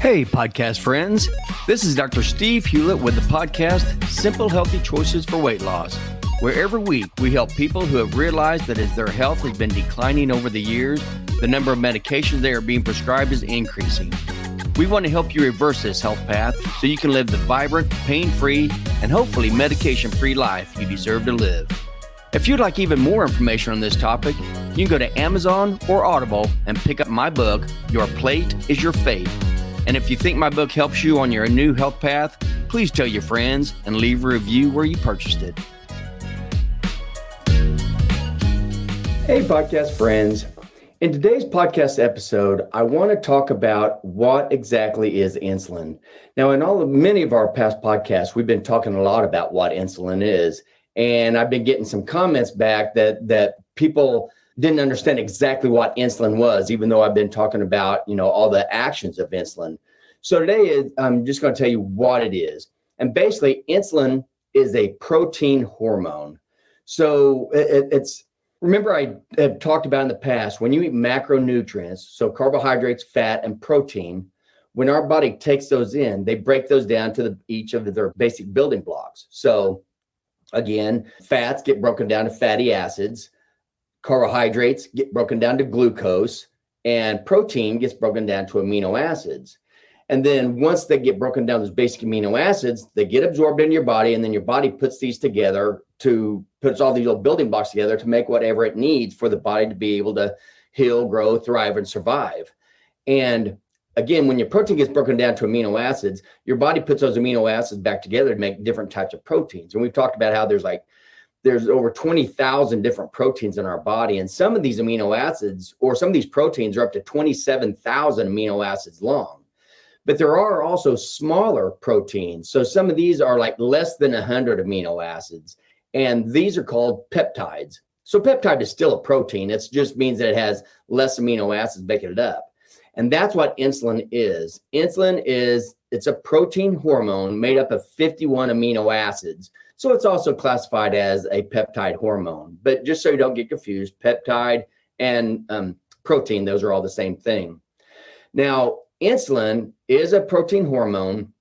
Hey, podcast friends. This is Dr. Steve Hewlett with the podcast, Simple Healthy Choices for Weight Loss, where every week we help people who have realized that as their health has been declining over the years, the number of medications they are being prescribed is increasing. We want to help you reverse this health path so you can live the vibrant, pain-free, and hopefully medication-free life you deserve to live. If you'd like even more information on this topic, you can go to Amazon or Audible and pick up my book, Your Plate is Your Fate. And if you think my book helps you on your new health path, please tell your friends and leave a review where you purchased it. Hey, podcast friends. In today's podcast episode, I want to talk about what exactly is insulin. Now, in many of our past podcasts, we've been talking a lot about what insulin is. And I've been getting some comments back that people didn't understand exactly what insulin was, even though I've been talking about, all the actions of insulin. So today, I'm just going to tell you what it is. And basically, insulin is a protein hormone. So remember I have talked about in the past, when you eat macronutrients, so carbohydrates, fat, and protein, when our body takes those in, they break those down to each of their basic building blocks. So again, fats get broken down to fatty acids. Carbohydrates get broken down to glucose, and protein gets broken down to amino acids. And then once they get broken down, those basic amino acids, they get absorbed into your body, and then your body puts these together puts all these little building blocks together to make whatever it needs for the body to be able to heal, grow, thrive, and survive. And again, when your protein gets broken down to amino acids, your body puts those amino acids back together to make different types of proteins. And we've talked about how there's over 20,000 different proteins in our body. And some of these amino acids, or some of these proteins, are up to 27,000 amino acids long. But there are also smaller proteins. So some of these are like less than 100 amino acids. And these are called peptides. So peptide is still a protein. It just means that it has less amino acids making it up. And that's what insulin is. It's a protein hormone made up of 51 amino acids. So it's also classified as a peptide hormone. But just so you don't get confused, peptide and protein, those are all the same thing. Now, insulin is a protein hormone,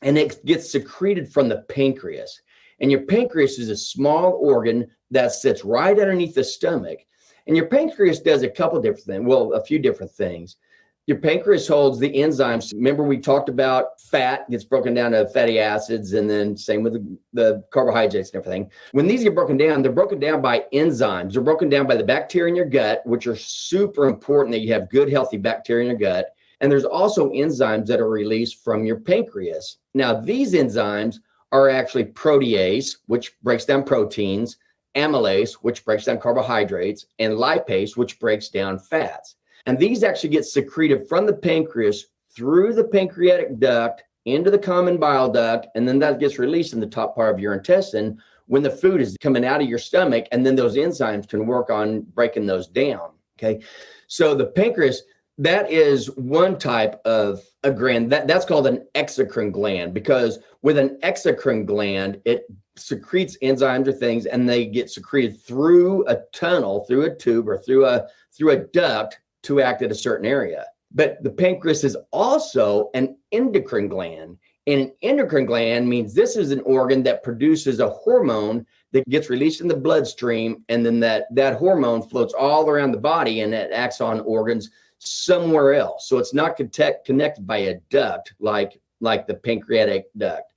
and it gets secreted from the pancreas. And your pancreas is a small organ that sits right underneath the stomach. And your pancreas does a few different things. Your pancreas holds the enzymes. Remember, we talked about fat gets broken down to fatty acids, and then same with the carbohydrates and everything. When these get broken down, they're broken down by enzymes. They're broken down by the bacteria in your gut, which are super important that you have good, healthy bacteria in your gut. And there's also enzymes that are released from your pancreas. Now, these enzymes are actually protease, which breaks down proteins, amylase, which breaks down carbohydrates, and lipase, which breaks down fats. And these actually get secreted from the pancreas through the pancreatic duct into the common bile duct, and then that gets released in the top part of your intestine when the food is coming out of your stomach, and then those enzymes can work on breaking those down, okay? So the pancreas, that is one type of a gland. That's called an exocrine gland, because with an exocrine gland, it secretes enzymes or things, and they get secreted through a tunnel, through a tube, or through a duct to act at a certain area. But the pancreas is also an endocrine gland. And an endocrine gland means this is an organ that produces a hormone that gets released in the bloodstream, and then that hormone floats all around the body, and it acts on organs somewhere else. So it's not connected by a duct like the pancreatic duct.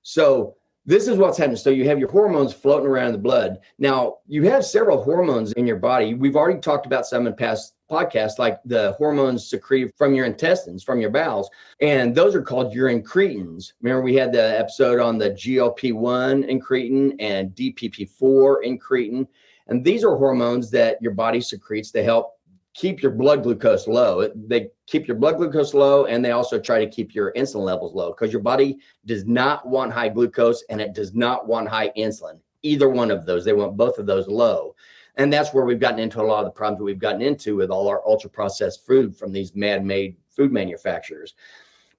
So this is what's happening. So you have your hormones floating around in the blood. Now, you have several hormones in your body. We've already talked about some in past podcasts, like the hormones secreted from your intestines, from your bowels, and those are called your incretins. Remember, we had the episode on the GLP-1 incretin and DPP-4 incretin, and these are hormones that your body secretes to help keep your blood glucose low. They keep your blood glucose low, and they also try to keep your insulin levels low, because your body does not want high glucose and it does not want high insulin. Either one of those. They want both of those low. And that's where we've gotten into a lot of the problems that we've gotten into with all our ultra processed food from these man-made food manufacturers.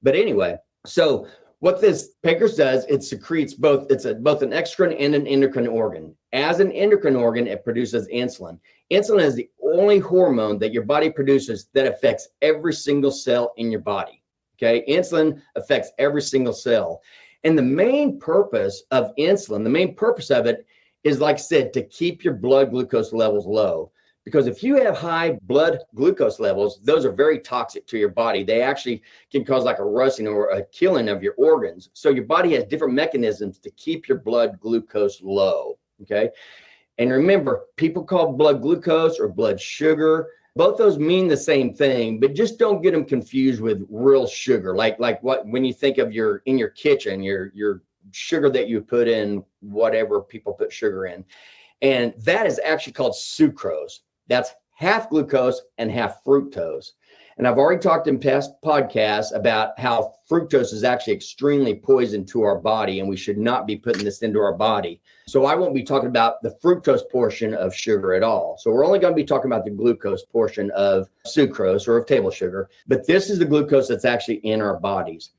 But anyway, so What this pancreas does, it secretes both, both an exocrine and an endocrine organ. As an endocrine organ, it produces insulin. Insulin is the only hormone that your body produces that affects every single cell in your body. Okay, insulin affects every single cell. And the main purpose of insulin, the main purpose of it is, like I said, to keep your blood glucose levels low. Because if you have high blood glucose levels, those are very toxic to your body. They actually can cause like a rusting or a killing of your organs. So your body has different mechanisms to keep your blood glucose low. Okay. And remember, people call blood glucose or blood sugar. Both those mean the same thing, but just don't get them confused with real sugar. Like what, when you think of in your kitchen, your sugar that you put in, whatever people put sugar in. And that is actually called sucrose. That's half glucose and half fructose. And I've already talked in past podcasts about how fructose is actually extremely poison to our body, and we should not be putting this into our body. So I won't be talking about the fructose portion of sugar at all. So we're only going to be talking about the glucose portion of sucrose or of table sugar. But this is the glucose that's actually in our bodies.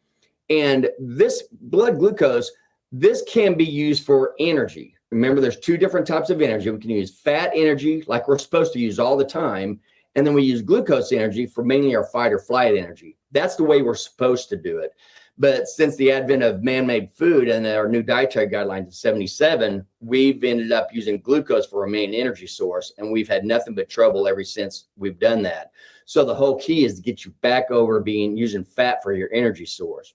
And this blood glucose, this can be used for energy. Remember, there's two different types of energy. We can use fat energy, like we're supposed to use all the time. And then we use glucose energy for mainly our fight or flight energy. That's the way we're supposed to do it. But since the advent of man-made food and our new dietary guidelines of 77, we've ended up using glucose for our main energy source. And we've had nothing but trouble ever since we've done that. So the whole key is to get you back over using fat for your energy source.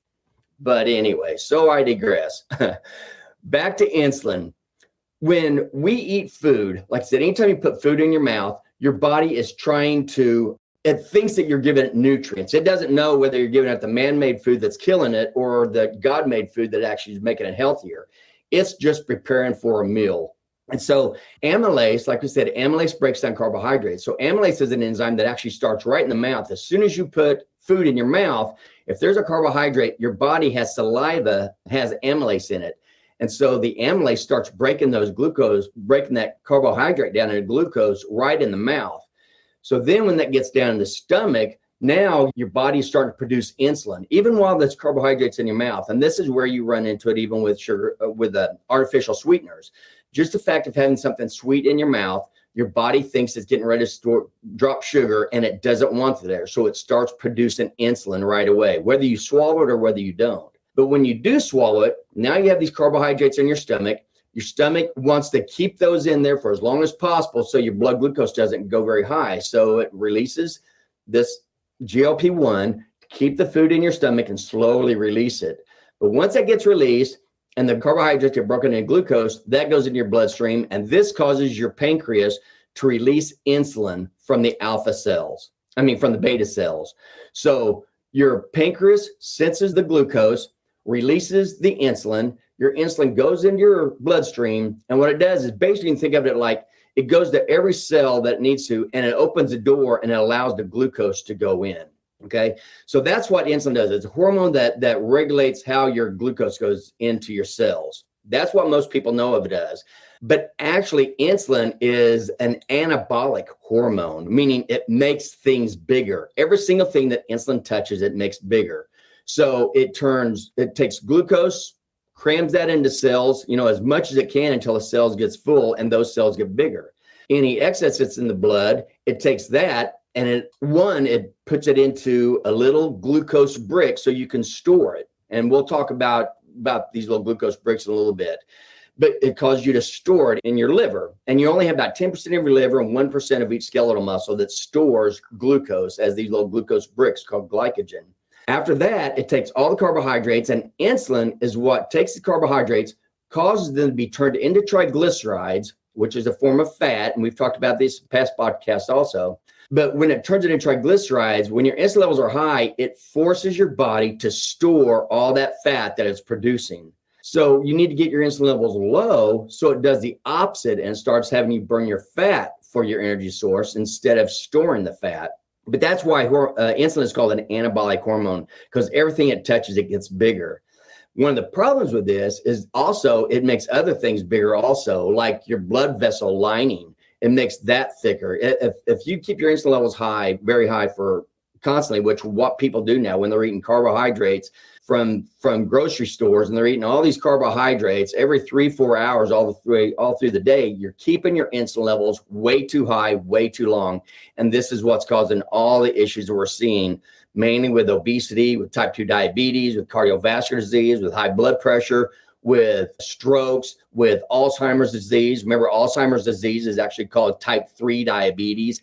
But anyway, so I digress. Back to insulin. When we eat food, like I said, anytime you put food in your mouth, your body is it thinks that you're giving it nutrients. It doesn't know whether you're giving it the man-made food that's killing it or the God-made food that actually is making it healthier. It's just preparing for a meal. And so amylase, like we said, amylase breaks down carbohydrates. So amylase is an enzyme that actually starts right in the mouth. As soon as you put food in your mouth, if there's a carbohydrate, your body has saliva, has amylase in it. And so the amylase starts breaking that carbohydrate down into glucose right in the mouth. So then when that gets down in the stomach, now your body's starting to produce insulin, even while there's carbohydrates in your mouth. And this is where you run into it, even with sugar, with artificial sweeteners. Just the fact of having something sweet in your mouth, your body thinks it's getting ready to drop sugar, and it doesn't want it there. So it starts producing insulin right away, whether you swallow it or whether you don't. But when you do swallow it, now you have these carbohydrates in your stomach. Your stomach wants to keep those in there for as long as possible so your blood glucose doesn't go very high. So it releases this GLP-1 to keep the food in your stomach and slowly release it. But once that gets released and the carbohydrates get broken into glucose, that goes into your bloodstream, and this causes your pancreas to release insulin from the from the beta cells. So your pancreas senses the glucose, releases the insulin. Your insulin goes into your bloodstream, and what it does is basically, you can think of it like it goes to every cell that it needs to, and it opens the door and it allows the glucose to go in. Okay, so that's what insulin does. It's a hormone that regulates how your glucose goes into your cells. That's what most people know of it as. But actually, insulin is an anabolic hormone, meaning it makes things bigger. Every single thing that insulin touches, it makes bigger. So it takes glucose, crams that into cells, as much as it can until the cells gets full and those cells get bigger. Any excess that's in the blood, it takes that and it puts it into a little glucose brick so you can store it. And we'll talk about these little glucose bricks in a little bit. But it causes you to store it in your liver. And you only have about 10% of your liver and 1% of each skeletal muscle that stores glucose as these little glucose bricks called glycogen. After that, it takes all the carbohydrates, and insulin is what takes the carbohydrates, causes them to be turned into triglycerides, which is a form of fat. And we've talked about this in past podcasts also. But when it turns it into triglycerides, when your insulin levels are high, it forces your body to store all that fat that it's producing. So you need to get your insulin levels low so it does the opposite and starts having you burn your fat for your energy source instead of storing the fat. But that's why insulin is called an anabolic hormone, because everything it touches, it gets bigger. One of the problems with this is also it makes other things bigger also, like your blood vessel lining. It makes that thicker. If you keep your insulin levels high, very high for a constantly, which what people do now when they're eating carbohydrates from grocery stores, and they're eating all these carbohydrates every 3-4 hours all through the day. You're keeping your insulin levels way too high, way too long. And this is what's causing all the issues that we're seeing, mainly with obesity, with type 2 diabetes, with cardiovascular disease, with high blood pressure, with strokes, with Alzheimer's disease. Remember, Alzheimer's disease is actually called type 3 diabetes.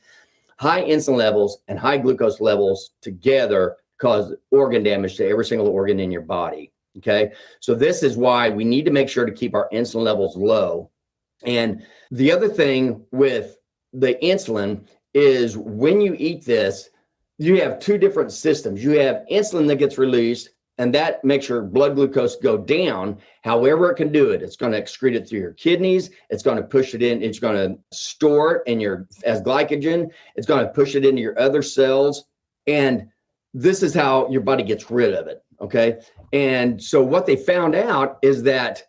High insulin levels and high glucose levels together cause organ damage to every single organ in your body. Okay. So this is why we need to make sure to keep our insulin levels low. And the other thing with the insulin is when you eat this, you have two different systems. You have insulin that gets released, and that makes your blood glucose go down. However it can do it. It's going to excrete it through your kidneys. It's going to push it in. It's going to store it as glycogen. It's going to push it into your other cells. And this is how your body gets rid of it. Okay. And so what they found out is that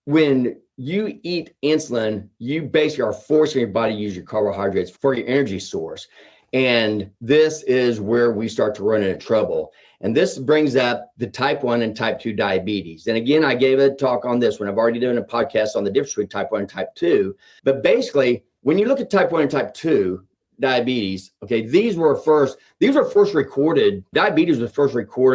when you eat insulin, you basically are forcing your body to use your carbohydrates for your energy source. And this is where we start to run into trouble. And this brings up the type 1 and type 2 diabetes. And again, I gave a talk on this one. I've already done a podcast on the difference between type 1 and type 2. But basically, when you look at type 1 and type 2 diabetes, okay, diabetes was first recorded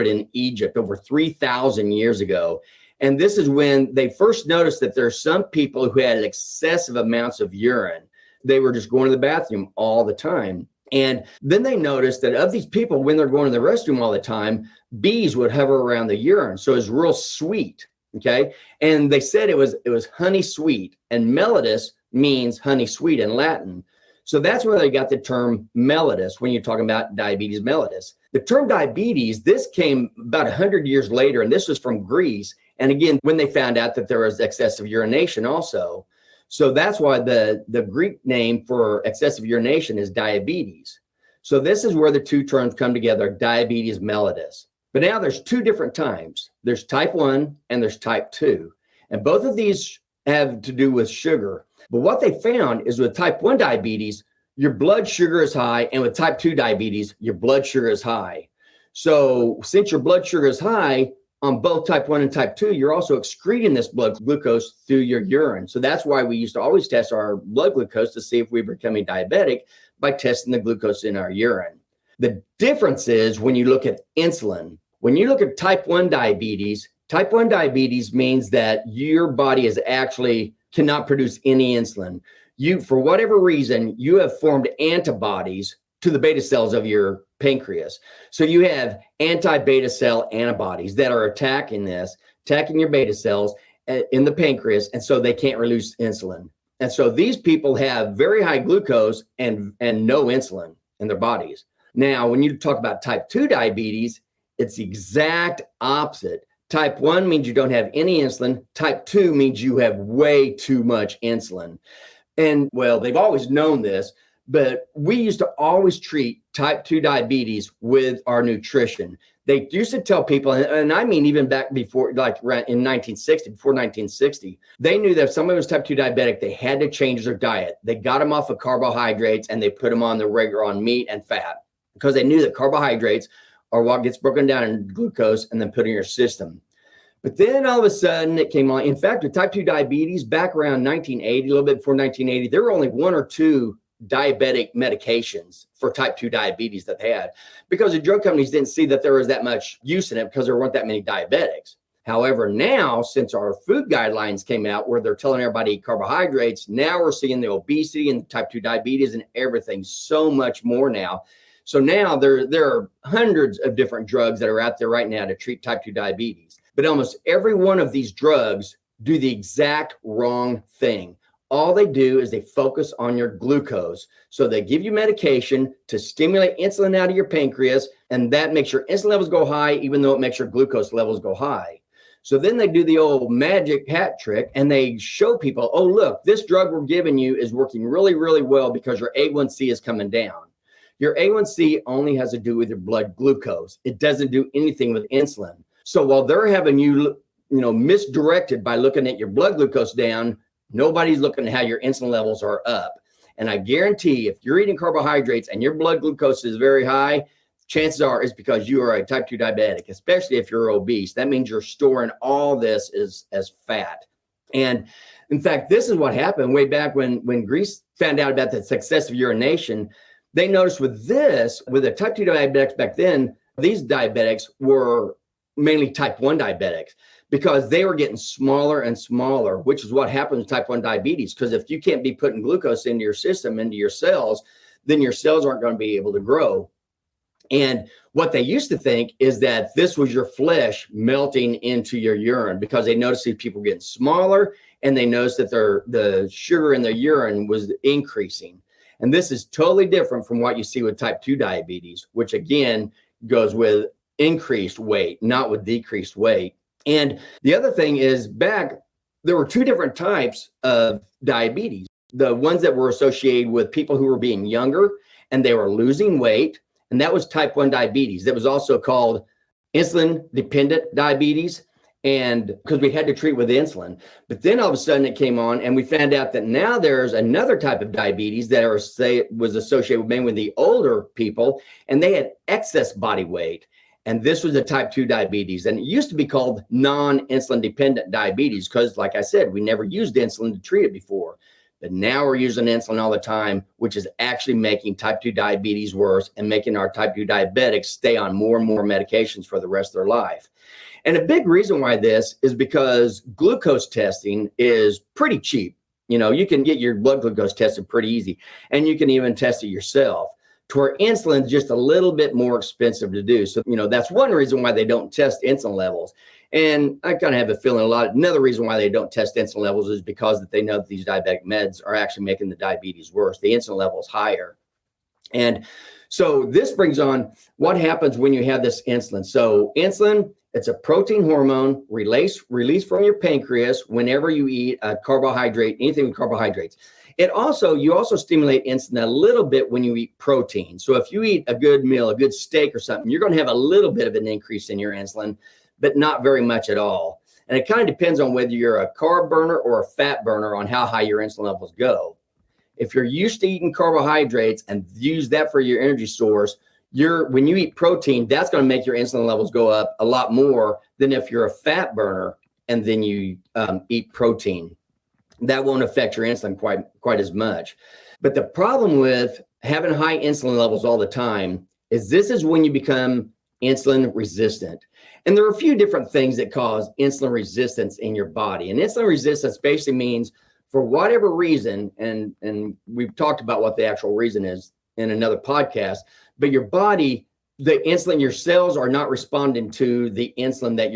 in Egypt over 3,000 years ago. And this is when they first noticed that there are some people who had excessive amounts of urine. They were just going to the bathroom all the time. And then they noticed that of these people, when they're going to the restroom all the time, bees would hover around the urine. So it was real sweet. Okay. And they said it was honey sweet, and mellitus means honey sweet in Latin. So that's where they got the term mellitus when you're talking about diabetes mellitus. The term diabetes, this came about 100 years later, and this was from Greece. And again, when they found out that there was excessive urination also. So that's why the Greek name for excessive urination is diabetes. So this is where the two terms come together, diabetes mellitus. But now there's two different types. There's type 1 and there's type 2. And both of these have to do with sugar. But what they found is with type 1 diabetes, your blood sugar is high. And with type 2 diabetes, your blood sugar is high. So since your blood sugar is high, on both type 1 and type 2, you're also excreting this blood glucose through your urine. So that's why we used to always test our blood glucose to see if we were becoming diabetic by testing the glucose in our urine. The difference is when you look at insulin. When you look at type 1 diabetes means that your body cannot produce any insulin. You, for whatever reason, you have formed antibodies to the beta cells of your pancreas. So you have anti-beta cell antibodies that are attacking your beta cells in the pancreas. And so they can't release insulin. And so these people have very high glucose and no insulin in their bodies. Now, when you talk about type 2 diabetes, it's the exact opposite. Type 1 means you don't have any insulin. Type 2 means you have way too much insulin. And well, they've always known this, but we used to always treat type 2 diabetes with our nutrition. They used to tell people, and I mean even back before, like in 1960, before 1960, they knew that if somebody was type 2 diabetic, they had to change their diet. They got them off of carbohydrates and they put them on meat and fat, because they knew that carbohydrates are what gets broken down in glucose and then put in your system. But then all of a sudden it came on. In fact, with type 2 diabetes, back around 1980, a little bit before 1980, there were only one or two diabetic medications for type 2 diabetes that they had, because the drug companies didn't see that there was that much use in it because there weren't that many diabetics. However, now, since our food guidelines came out where they're telling everybody to eat carbohydrates, now we're seeing the obesity and the type 2 diabetes and everything so much more now. So now there are hundreds of different drugs that are out there right now to treat type 2 diabetes. But almost every one of these drugs do the exact wrong thing. All they do is they focus on your glucose. So they give you medication to stimulate insulin out of your pancreas, and that makes your insulin levels go high, even though it makes your glucose levels go high. So then they do the old magic hat trick, and they show people, oh, look, this drug we're giving you is working really, really well because your A1C is coming down. Your A1C only has to do with your blood glucose. It doesn't do anything with insulin. So while they're having you, misdirected by looking at your blood glucose down, nobody's looking at how your insulin levels are up. And I guarantee if you're eating carbohydrates and your blood glucose is very high, chances are it's because you are a type 2 diabetic, especially if you're obese. That means you're storing all this as fat. And in fact, this is what happened way back when Greece found out about the success of urination. They noticed with the type 2 diabetics back then, these diabetics were mainly type 1 diabetics because they were getting smaller and smaller, which is what happens with type 1 diabetes. Because if you can't be putting glucose into your system, into your cells, then your cells aren't going to be able to grow. And what they used to think is that this was your flesh melting into your urine, because they noticed these people getting smaller, and they noticed that the sugar in their urine was increasing. And this is totally different from what you see with type 2 diabetes, which again goes with increased weight, not with decreased weight. And the other thing is, there were two different types of diabetes. The ones that were associated with people who were being younger and they were losing weight, and that was type 1 diabetes. That was also called insulin dependent diabetes, and because we had to treat with insulin. But then all of a sudden it came on, and we found out that now there's another type of diabetes that was associated mainly with the older people, and they had excess body weight. And this was a type 2 diabetes. And it used to be called non-insulin dependent diabetes because, like I said, we never used insulin to treat it before. But now we're using insulin all the time, which is actually making type 2 diabetes worse and making our type 2 diabetics stay on more and more medications for the rest of their life. And a big reason why this is because glucose testing is pretty cheap. You know, you can get your blood glucose tested pretty easy, and you can even test it yourself, to where insulin is just a little bit more expensive to do. So, that's one reason why they don't test insulin levels. And I kind of have a feeling another reason why they don't test insulin levels is because that they know that these diabetic meds are actually making the diabetes worse. The insulin level is higher. And so this brings on what happens when you have this insulin. So insulin, it's a protein hormone released from your pancreas whenever you eat a carbohydrate, anything with carbohydrates. You also stimulate insulin a little bit when you eat protein. So if you eat a good meal, a good steak or something, you're going to have a little bit of an increase in your insulin, but not very much at all. And it kind of depends on whether you're a carb burner or a fat burner on how high your insulin levels go. If you're used to eating carbohydrates and use that for your energy source, when you eat protein, that's going to make your insulin levels go up a lot more than if you're a fat burner and then you eat protein. That won't affect your insulin quite as much. But the problem with having high insulin levels all the time is this is when you become insulin resistant. And there are a few different things that cause insulin resistance in your body. And insulin resistance basically means, for whatever reason, and we've talked about what the actual reason is in another podcast, but your body, the insulin, your cells are not responding to the insulin that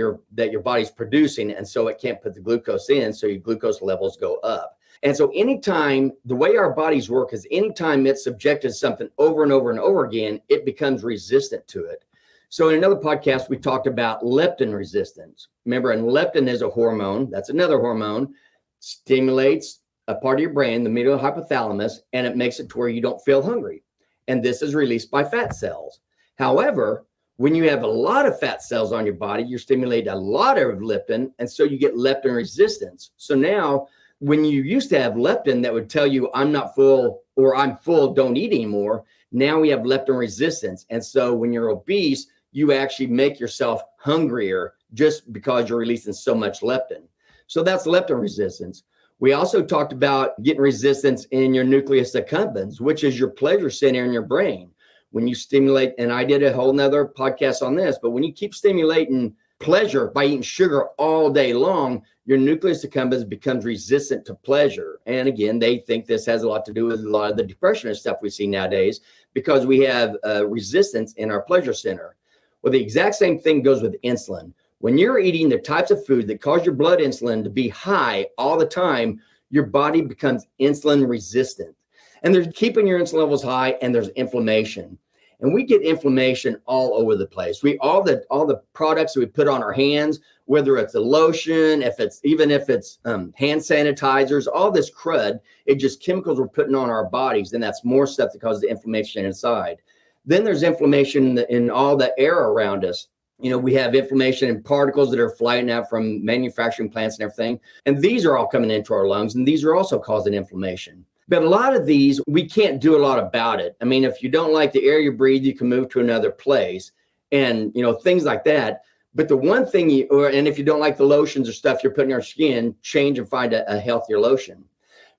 your body's producing, and so it can't put the glucose in, so your glucose levels go up. And so anytime, the way our bodies work is anytime it's subjected to something over and over and over again, it becomes resistant to it. So in another podcast, we talked about leptin resistance. Remember, and leptin is a hormone. That's another hormone. Stimulates a part of your brain, the medial hypothalamus, and it makes it to where you don't feel hungry. And this is released by fat cells. However, when you have a lot of fat cells on your body, you're stimulating a lot of leptin, and so you get leptin resistance. So now, when you used to have leptin that would tell you, I'm not full, or I'm full, don't eat anymore, now we have leptin resistance. And so when you're obese, you actually make yourself hungrier just because you're releasing so much leptin. So that's leptin resistance. We also talked about getting resistance in your nucleus accumbens, which is your pleasure center in your brain. When you stimulate, and I did a whole nother podcast on this, but when you keep stimulating pleasure by eating sugar all day long, your nucleus accumbens becomes resistant to pleasure. And again, they think this has a lot to do with a lot of the depression and stuff we see nowadays, because we have resistance in our pleasure center. Well, the exact same thing goes with insulin. When you're eating the types of food that cause your blood insulin to be high all the time, your body becomes insulin resistant. And they're keeping your insulin levels high, and there's inflammation. And we get inflammation all over the place. All the products that we put on our hands, whether it's a lotion, if it's hand sanitizers, all this crud, it's just chemicals we're putting on our bodies, and that's more stuff that causes the inflammation inside. Then there's inflammation in all the air around us. We have inflammation in particles that are flying out from manufacturing plants and everything. And these are all coming into our lungs, and these are also causing inflammation. But a lot of these, we can't do a lot about it. I mean, if you don't like the air you breathe, you can move to another place and, things like that. But the one thing and if you don't like the lotions or stuff you're putting on your skin, change and find a healthier lotion.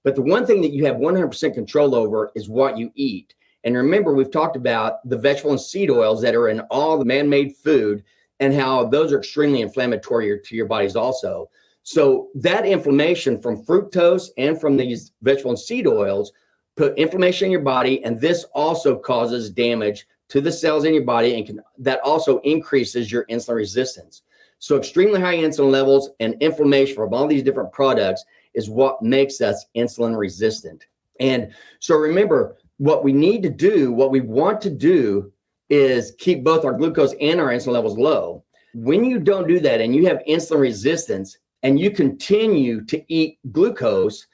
But the one thing that you have 100% control over is what you eat. And remember, we've talked about the vegetable and seed oils that are in all the man-made food and how those are extremely inflammatory to your bodies also. So that inflammation from fructose and from these vegetable and seed oils put inflammation in your body. And this also causes damage to the cells in your body and that also increases your insulin resistance. So extremely high insulin levels and inflammation from all these different products is what makes us insulin resistant. And so remember, what we need to do, what we want to do is keep both our glucose and our insulin levels low. When you don't do that and you have insulin resistance and you continue to eat glucose,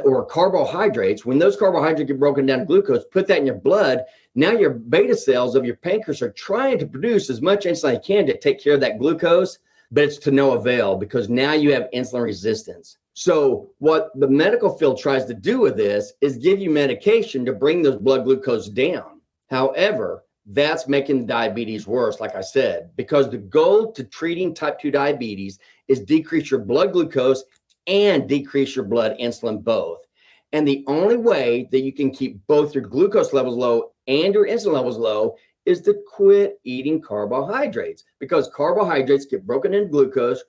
or carbohydrates, when those carbohydrates get broken down to glucose, put that in your blood, now your beta cells of your pancreas are trying to produce as much insulin as they can to take care of that glucose, but it's to no avail because now you have insulin resistance. So what the medical field tries to do with this is give you medication to bring those blood glucose down. However, that's making the diabetes worse, like I said, because the goal to treating type 2 diabetes is decrease your blood glucose and decrease your blood insulin both. And the only way that you can keep both your glucose levels low and your insulin levels low is to quit eating carbohydrates, because carbohydrates get broken into glucose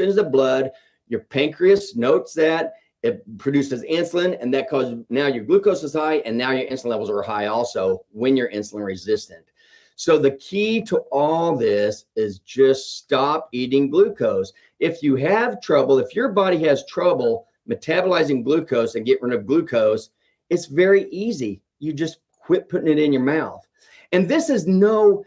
into the blood. Your pancreas notes that, it produces insulin, and that causes now your glucose is high and now your insulin levels are high also when you're insulin resistant. So the key to all this is just stop eating glucose. If you have trouble, if your body has trouble metabolizing glucose and get rid of glucose, it's very easy. You just quit putting it in your mouth. And this is no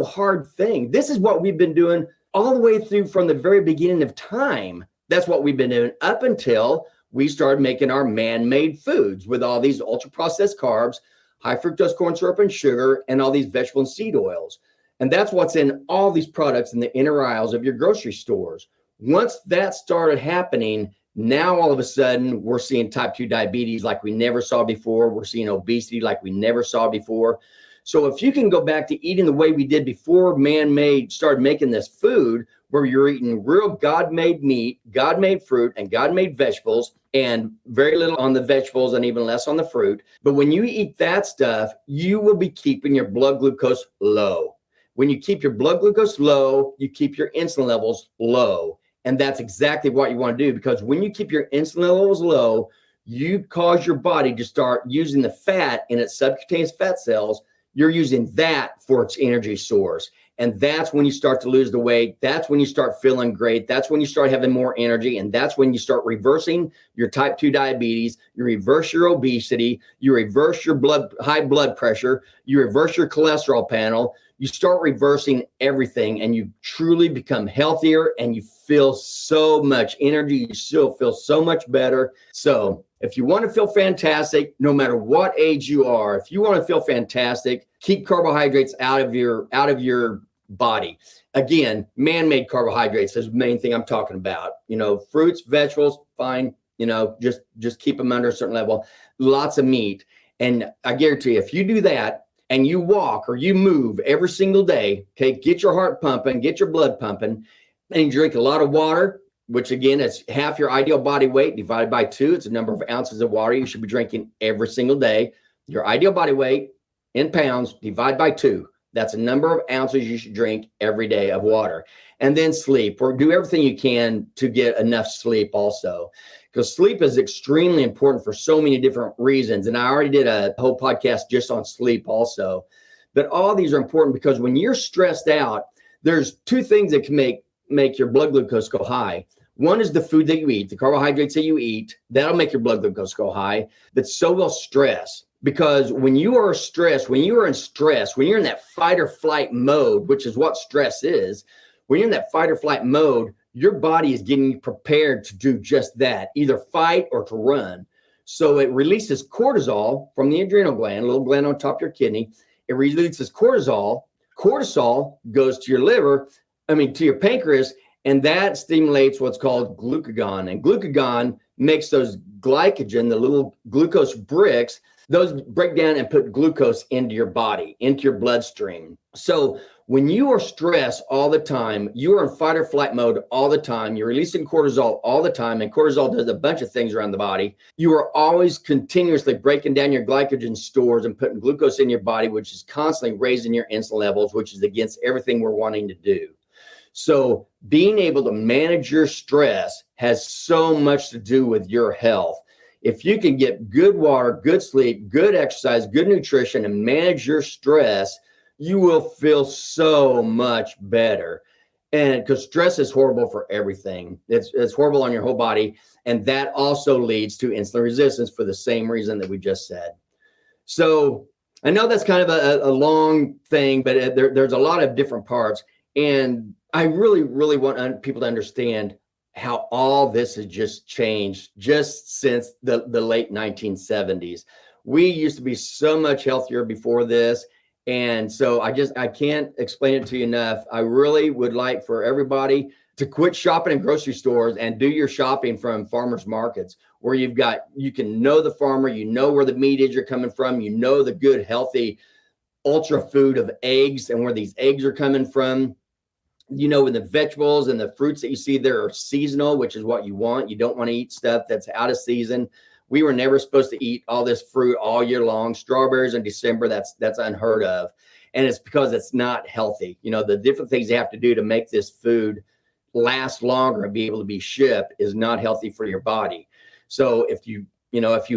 hard thing. This is what we've been doing all the way through from the very beginning of time. That's what we've been doing up until we started making our man-made foods with all these ultra-processed carbs, high fructose corn syrup and sugar, and all these vegetable and seed oils. And that's what's in all these products in the inner aisles of your grocery stores. Once that started happening, now all of a sudden we're seeing type 2 diabetes like we never saw before. We're seeing obesity like we never saw before. So if you can go back to eating the way we did before man-made started making this food, where you're eating real God-made meat, God-made fruit, and God-made vegetables, and very little on the vegetables and even less on the fruit. But when you eat that stuff, you will be keeping your blood glucose low. When you keep your blood glucose low, you keep your insulin levels low. And that's exactly what you want to do, because when you keep your insulin levels low, you cause your body to start using the fat in its subcutaneous fat cells. You're using that for its energy source. And that's when you start to lose the weight. That's when you start feeling great. That's when you start having more energy. And that's when you start reversing your type 2 diabetes. You reverse your obesity. You reverse your high blood pressure. You reverse your cholesterol panel. You start reversing everything and you truly become healthier and you feel so much energy. You still feel so much better. So if you want to feel fantastic, no matter what age you are, if you want to feel fantastic, keep carbohydrates out of your body. Again, man-made carbohydrates is the main thing I'm talking about. Fruits, vegetables, fine. Just keep them under a certain level. Lots of meat. And I guarantee you, if you do that and you walk or you move every single day, okay, get your heart pumping, get your blood pumping, and you drink a lot of water, which again, is half your ideal body weight divided by 2. It's the number of ounces of water you should be drinking every single day. Your ideal body weight in pounds divided by 2. That's a number of ounces you should drink every day of water. And then sleep, or do everything you can to get enough sleep also, because sleep is extremely important for so many different reasons. And I already did a whole podcast just on sleep also. But all these are important because when you're stressed out, there's 2 things that can make your blood glucose go high. One is the food that you eat, the carbohydrates that you eat, that'll make your blood glucose go high, but so will stress. Because when you are stressed, when you're in that fight or flight mode, which is what stress is, when you're in that fight or flight mode, your body is getting you prepared to do just that, either fight or to run. So it releases cortisol from the adrenal gland, a little gland on top of your kidney. It releases cortisol. Cortisol goes to your pancreas, and that stimulates what's called glucagon. And glucagon makes those glycogen, the little glucose bricks, those break down and put glucose into your body, into your bloodstream. So when you are stressed all the time, you are in fight or flight mode all the time, you're releasing cortisol all the time, and cortisol does a bunch of things around the body. You are always continuously breaking down your glycogen stores and putting glucose in your body, which is constantly raising your insulin levels, which is against everything we're wanting to do. So being able to manage your stress has so much to do with your health. If you can get good water, good sleep, good exercise, good nutrition, and manage your stress, you will feel so much better. And because stress is horrible for everything. It's horrible on your whole body. And that also leads to insulin resistance for the same reason that we just said. So I know that's kind of a long thing, but there's a lot of different parts. And I really, really want people to understand how all this has just changed just since the late 1970s. We used to be so much healthier before this. And so I can't explain it to you enough. I really would like for everybody to quit shopping in grocery stores and do your shopping from farmers markets, where you can know the farmer, you know where the meat is you're coming from, you know the good, healthy ultra food of eggs and where these eggs are coming from. You know, when the vegetables and the fruits that you see there are seasonal, which is what you want. You don't want to eat stuff that's out of season. We were never supposed to eat all this fruit all year long. Strawberries in December, that's unheard of. And it's because it's not healthy. You know, the different things you have to do to make this food last longer and be able to be shipped is not healthy for your body. So if you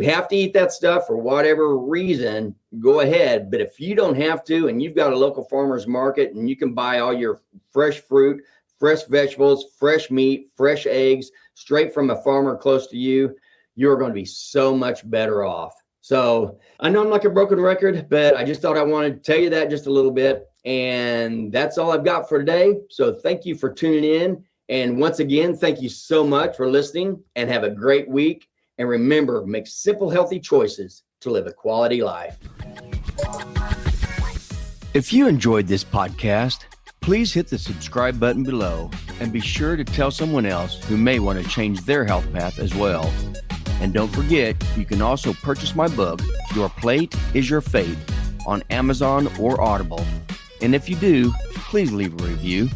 have to eat that stuff for whatever reason, go ahead. But if you don't have to, and you've got a local farmer's market and you can buy all your fresh fruit, fresh vegetables, fresh meat, fresh eggs, straight from a farmer close to you, you're going to be so much better off. So I know I'm like a broken record, but I just thought I wanted to tell you that just a little bit. And that's all I've got for today. So thank you for tuning in. And once again, thank you so much for listening, and have a great week. And remember, make simple, healthy choices to live a quality life. If you enjoyed this podcast, please hit the subscribe button below and be sure to tell someone else who may want to change their health path as well. And don't forget, you can also purchase my book, Your Plate is Your Fate, on Amazon or Audible. And if you do, please leave a review.